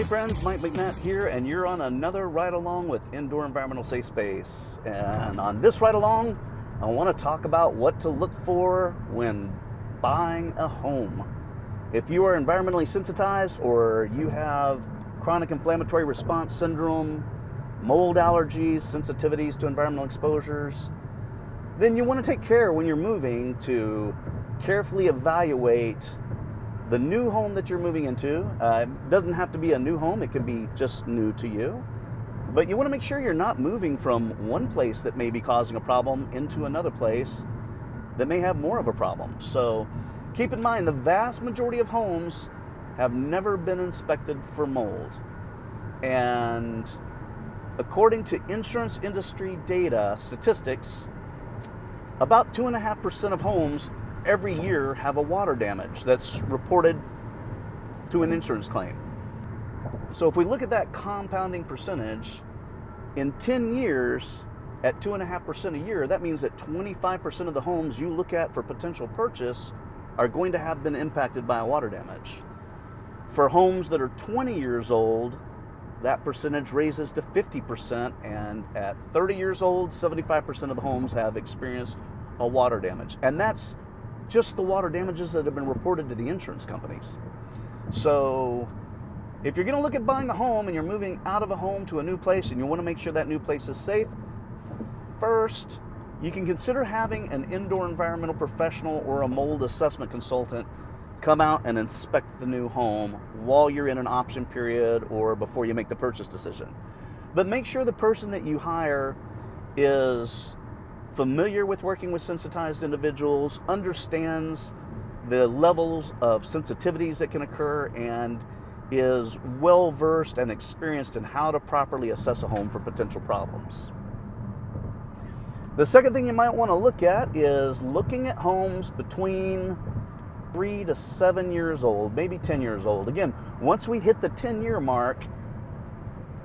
friends, Mike McNatt here, and you're on another ride along with Indoor Environmental SafeSpace. And on this ride along, I want to talk about what to look for when buying a home. If you are environmentally sensitized or you have chronic inflammatory response syndrome, mold allergies, sensitivities to environmental exposures, then you want to take care when you're moving to carefully evaluate the new home that you're moving into. It doesn't have to be a new home, it can be just new to you. But you want to make sure you're not moving from one place that may be causing a problem into another place that may have more of a problem. So keep in mind, the vast majority of homes have never been inspected for mold. And according to insurance industry data statistics, about 2.5% of homes every year have a water damage that's reported to an insurance claim. So if we look at that compounding percentage, in 10 years at 2.5% a year, that means that 25% of the homes you look at for potential purchase are going to have been impacted by a water damage. For homes that are 20 years old, that percentage raises to 50%, and at 30 years old, 75% of the homes have experienced a water damage. And that's just the water damages that have been reported to the insurance companies. So if you're going to look at buying a home and you're moving out of a home to a new place and you want to make sure that new place is safe, first, you can consider having an indoor environmental professional or a mold assessment consultant come out and inspect the new home while you're in an option period or before you make the purchase decision. But make sure the person that you hire is familiar with working with sensitized individuals, understands the levels of sensitivities that can occur, and is well versed and experienced in how to properly assess a home for potential problems. The second thing you might want to look at is looking at homes between 3 to 7 years old, maybe 10 years old. Again, once we hit the 10-year mark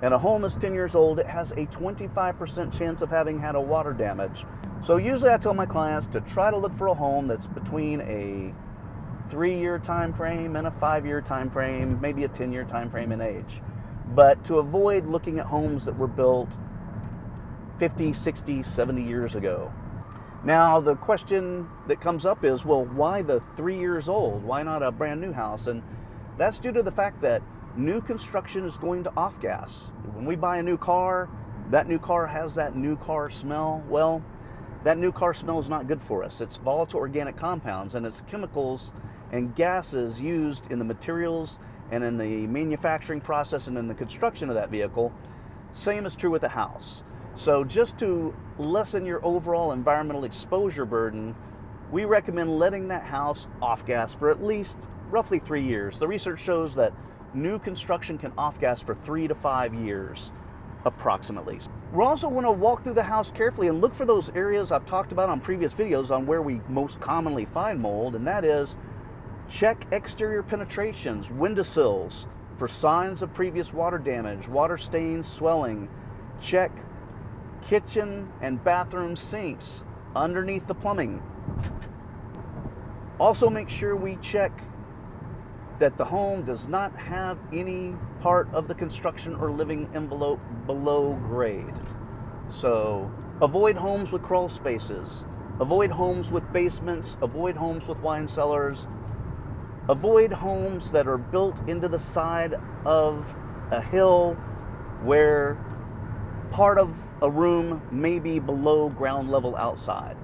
and a home is 10 years old, it has a 25% chance of having had a water damage. So usually I tell my clients to try to look for a home that's between a 3-year time frame and a 5-year time frame, maybe a 10-year time frame in age. But to avoid looking at homes that were built 50, 60, 70 years ago. Now, the question that comes up is, well, why the 3 years old? Why not a brand new house? And that's due to the fact that new construction is going to off-gas. When we buy a new car, that new car has that new car smell. Well, that new car smell is not good for us. It's volatile organic compounds, and it's chemicals and gases used in the materials and in the manufacturing process and in the construction of that vehicle. Same is true with a house. So just to lessen your overall environmental exposure burden, we recommend letting that house off-gas for at least roughly 3 years. The research shows that new construction can off-gas for 3 to 5 years, approximately. We also want to walk through the house carefully and look for those areas I've talked about on previous videos on where we most commonly find mold, and that is check exterior penetrations, windowsills for signs of previous water damage, water stains, swelling. Check kitchen and bathroom sinks underneath the plumbing. Also make sure we check that the home does not have any part of the construction or living envelope below grade. So avoid homes with crawl spaces, avoid homes with basements, avoid homes with wine cellars, avoid homes that are built into the side of a hill where part of a room may be below ground level outside.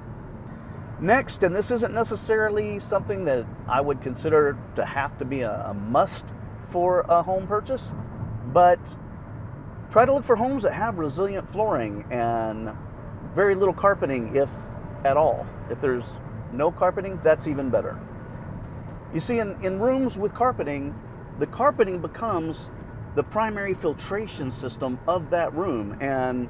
Next, and this isn't necessarily something that I would consider to have to be a must for a home purchase, but try to look for homes that have resilient flooring and very little carpeting, if at all. If there's no carpeting, that's even better. You see, in rooms with carpeting, the carpeting becomes the primary filtration system of that room, and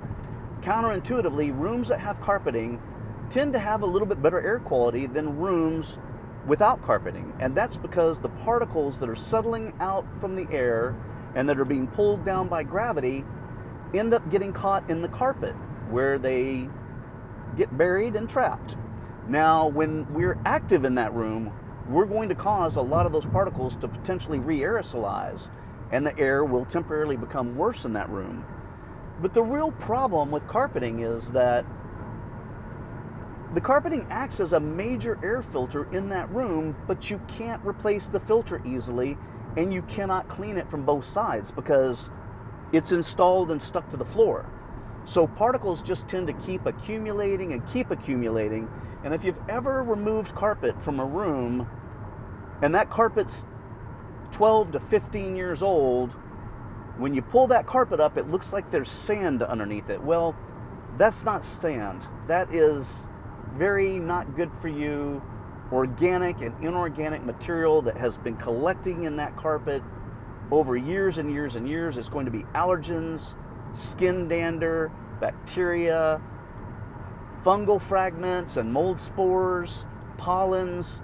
counterintuitively, rooms that have carpeting tend to have a little bit better air quality than rooms without carpeting. And that's because the particles that are settling out from the air and that are being pulled down by gravity end up getting caught in the carpet, where they get buried and trapped. Now, when we're active in that room, we're going to cause a lot of those particles to potentially re-aerosolize. and the air will temporarily become worse in that room. But the real problem with carpeting is that the carpeting acts as a major air filter in that room, but you can't replace the filter easily, and you cannot clean it from both sides because it's installed and stuck to the floor. So particles just tend to keep accumulating and keep accumulating. And if you've ever removed carpet from a room and that carpet's 12 to 15 years old, when you pull that carpet up, it looks like there's sand underneath it. Well, that's not sand. That is very not good for you, organic and inorganic material that has been collecting in that carpet over years and years and years. It's going to be allergens, skin dander, bacteria, fungal fragments and mold spores, pollens,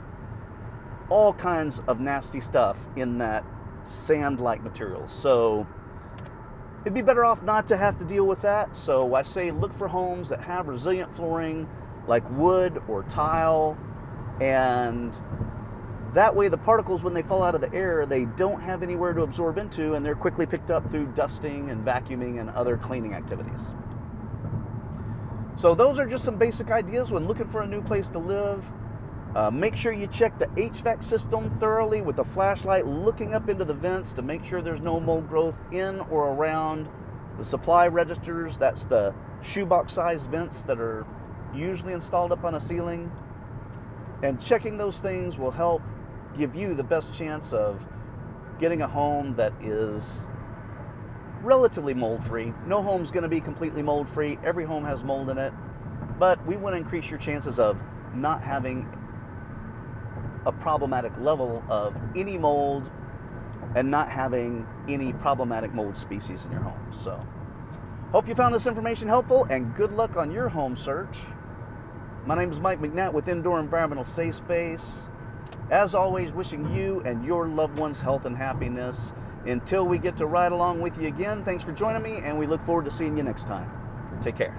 all kinds of nasty stuff in that sand-like material. So it'd be better off not to have to deal with that. So I say look for homes that have resilient flooring like wood or tile, and that way the particles, when they fall out of the air, they don't have anywhere to absorb into, and they're quickly picked up through dusting and vacuuming and other cleaning activities. So those are just some basic ideas when looking for a new place to live. Make sure you check the HVAC system thoroughly with a flashlight, looking up into the vents to make sure there's no mold growth in or around the supply registers. That's the shoebox size vents that are usually installed up on a ceiling. And checking those things will help give you the best chance of getting a home that is relatively mold-free. No home's going to be completely mold-free. Every home has mold in it. But we want to increase your chances of not having a problematic level of any mold and not having any problematic mold species in your home. So, hope you found this information helpful, and good luck on your home search. My name is Mike McNatt with Indoor Environmental SafeSpace. As always, wishing you and your loved ones health and happiness. Until we get to ride along with you again, thanks for joining me, and we look forward to seeing you next time. Take care.